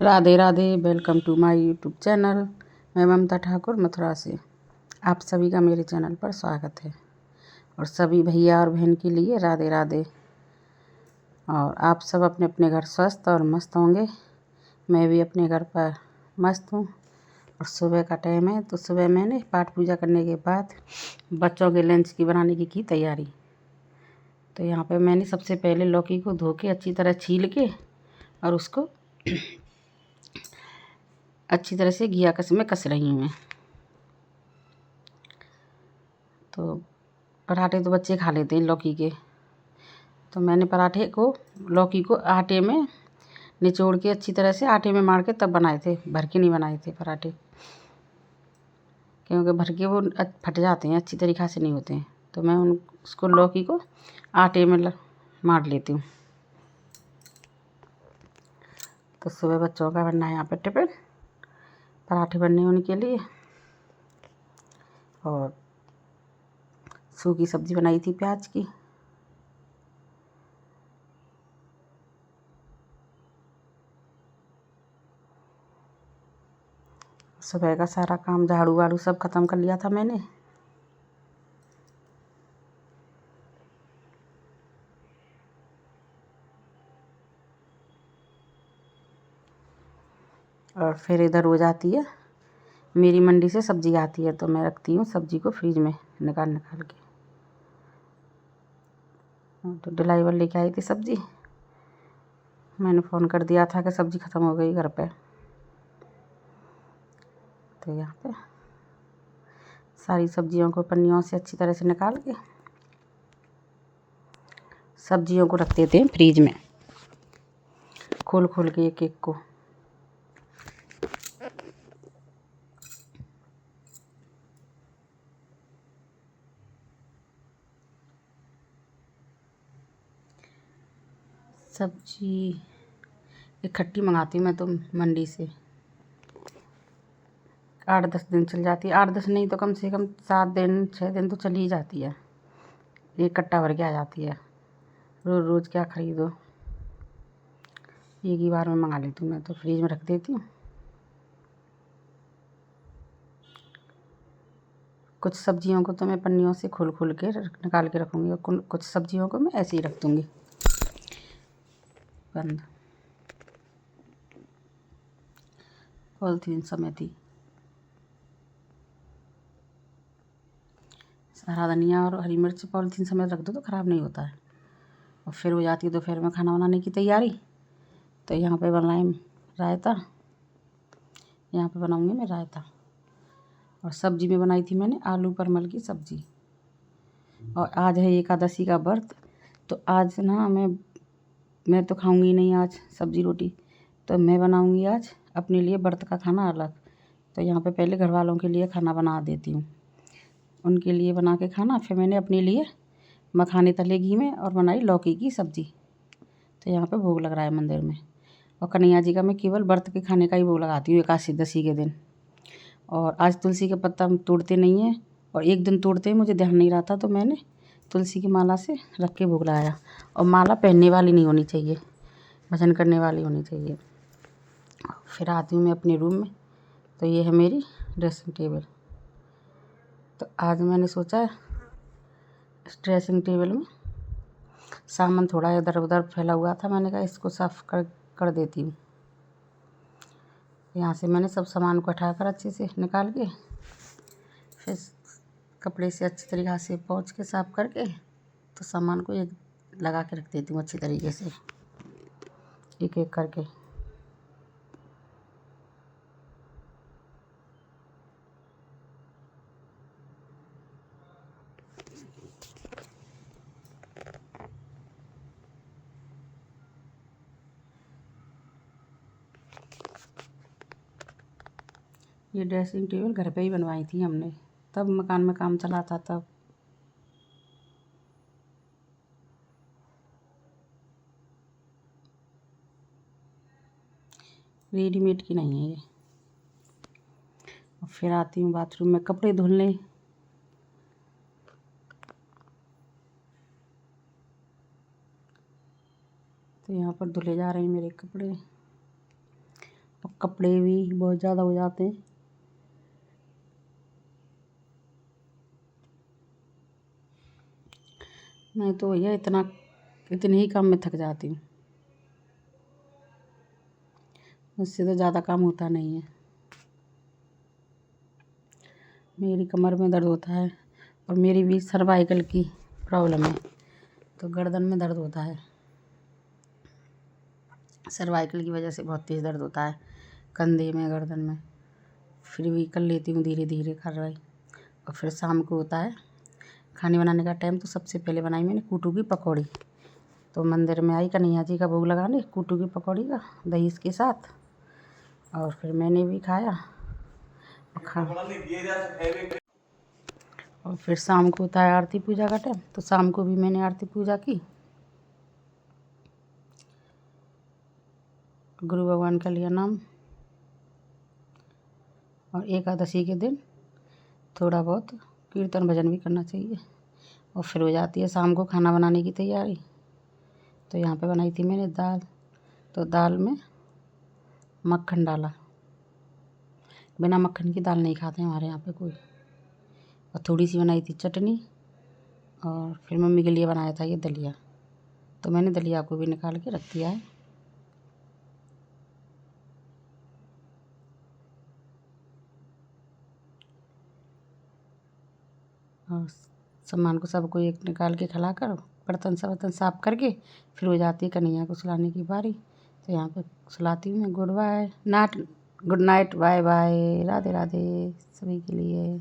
Radhe Radhe. Welcome to my YouTube channel. मैं ममता ठाकुर मथुरा से। आप सभी का मेरे चैनल पर स्वागत है और सभी भैया और बहन के लिए राधे राधे। और आप सब अपने अपने घर स्वस्थ और मस्त होंगे। मैं भी अपने घर पर मस्त हूँ। और सुबह का टाइम है तो सुबह मैंने पाठ पूजा करने के बाद बच्चों के लंच की बनाने की तैयारी। तो यहाँ पे मैंने सबसे पहले लौकी को धो के अच्छी तरह छील के और उसको अच्छी तरह से घिया कस में कस रही हूँ मैं। तो पराठे तो बच्चे खा लेते हैं लौकी के। तो मैंने पराठे को लौकी को आटे में निचोड़ के अच्छी तरह से आटे में मार के तब बनाए थे, भर के नहीं बनाए थे पराठे, क्योंकि भर के वो फट जाते हैं, अच्छी तरीक़ा से नहीं होते हैं। तो मैं उसको लौकी को आटे में मार लेती हूँ। तो सुबह बच्चों का बनना है यहाँ पर टिफिन, पराठे बनने उनके लिए। और सूखी सब्ज़ी बनाई थी प्याज की। सुबह का सारा काम झाड़ू वाड़ू सब ख़त्म कर लिया था मैंने। और फिर इधर हो जाती है, मेरी मंडी से सब्ज़ी आती है तो मैं रखती हूँ सब्ज़ी को फ्रिज में निकाल के। तो ड्राइवर लेके आई थी सब्ज़ी, मैंने फ़ोन कर दिया था कि सब्ज़ी ख़त्म हो गई घर पे। तो यहाँ पे सारी सब्जियों को पन्नियों से अच्छी तरह से निकाल के सब्जियों को रख देते हैं फ्रिज में, खोल खोल के एक एक को। सब्जी इकट्ठी मंगाती हूँ मैं तो मंडी से, 8-10 दिन चल जाती है। 8-10 नहीं तो कम से कम 7 दिन 6 दिन तो चली ही जाती है। एक कट्टा भर के आ जाती है। रोज़ रोज़ क्या ख़रीदो, एक ही बार में मंगा लेती हूँ मैं तो, फ्रिज में रख देती हूँ। कुछ सब्जियों को तो मैं पन्नियों से खोल खोल के निकाल के रखूँगी और कुछ सब्जियों को मैं ऐसे ही रख दूँगी बंद। पॉलीथीन समेत ही हरा धनिया और हरी मिर्च पॉलीथीन समेत रख दो तो ख़राब नहीं होता है। और फिर हो जाती है दोपहर में खाना बनाने की तैयारी। तो यहाँ पे बनाए रायता, यहाँ पे बनाऊँगी मैं रायता। और सब्ज़ी में बनाई थी मैंने आलू परमल की सब्ज़ी। और आज है एकादशी का व्रत, तो आज ना मैं तो खाऊंगी नहीं आज सब्ज़ी रोटी, तो मैं बनाऊंगी आज अपने लिए व्रत का खाना अलग। तो यहाँ पे पहले घर वालों के लिए खाना बना देती हूँ, उनके लिए बना के खाना। फिर मैंने अपने लिए मखाने तले घी में और बनाई लौकी की सब्ज़ी। तो यहाँ पे भोग लग रहा है मंदिर में। और कन्हैया जी का मैं केवल व्रत के खाने का ही भोग लगाती हूँ एकादशी के दिन। और आज तुलसी का पत्ता हम तोड़ते नहीं हैं, और एक दिन तोड़ते हैं, मुझे ध्यान नहीं रहा था तो मैंने तुलसी की माला से रख के भोग लगाया। और माला पहनने वाली नहीं होनी चाहिए, भजन करने वाली होनी चाहिए। फिर आती हूँ मैं अपने रूम में। तो ये है मेरी ड्रेसिंग टेबल। तो आज मैंने सोचा इस ड्रेसिंग टेबल में सामान थोड़ा इधर उधर फैला हुआ था, मैंने कहा इसको साफ़ कर देती हूँ। यहाँ से मैंने सब सामान को हटा कर अच्छे से निकाल के फिर कपड़े से अच्छी तरीक़ा से पोंछ के साफ़ करके तो सामान को एक लगा के रख देती हूँ अच्छी तरीके से, एक एक करके। ये ड्रेसिंग टेबल घर पे ही बनवाई थी हमने, तब मकान में काम चला था तब। रेडीमेड की नहीं है ये। और फिर आती हूँ बाथरूम में कपड़े धुलने। तो यहाँ पर धुले जा रहे हैं मेरे कपड़े। और कपड़े भी बहुत ज़्यादा हो जाते हैं। मैं तो भैया इतने ही काम में थक जाती हूँ, मुझसे तो ज़्यादा काम होता नहीं है। मेरी कमर में दर्द होता है और मेरी भी सर्वाइकल की प्रॉब्लम है, तो गर्दन में दर्द होता है। सर्वाइकल की वजह से बहुत तेज़ दर्द होता है कंधे में, गर्दन में। फिर भी कर लेती हूँ धीरे धीरे कार्रवाई। और फिर शाम को होता है खाने बनाने का टाइम, तो सबसे पहले बनाई मैंने कूटू की पकौड़ी। तो मंदिर में आई कन्हैया जी का भोग लगाने कूटू की पकौड़ी का दही के साथ, और फिर मैंने भी खाया और फिर शाम को होता है आरती पूजा का टाइम, तो शाम को भी मैंने आरती पूजा की, गुरु भगवान का लिया नाम। और एकादशी के दिन थोड़ा बहुत कीर्तन भजन भी करना चाहिए। और फिर हो जाती है शाम को खाना बनाने की तैयारी। तो यहाँ पे बनाई थी मैंने दाल, तो दाल में मक्खन डाला, बिना मक्खन की दाल नहीं खाते हमारे यहाँ पे कोई। और थोड़ी सी बनाई थी चटनी, और फिर मम्मी के लिए बनाया था ये दलिया, तो मैंने दलिया को भी निकाल के रख दिया है। और सामान को सबको एक निकाल के खिला कर बर्तन साफ करके फिर हो जाती है कन्हैया को सुलाने की बारी। तो यहाँ पे सुलाती हूँ मैं। Good night, bye bye, Radhe Radhe सभी के लिए।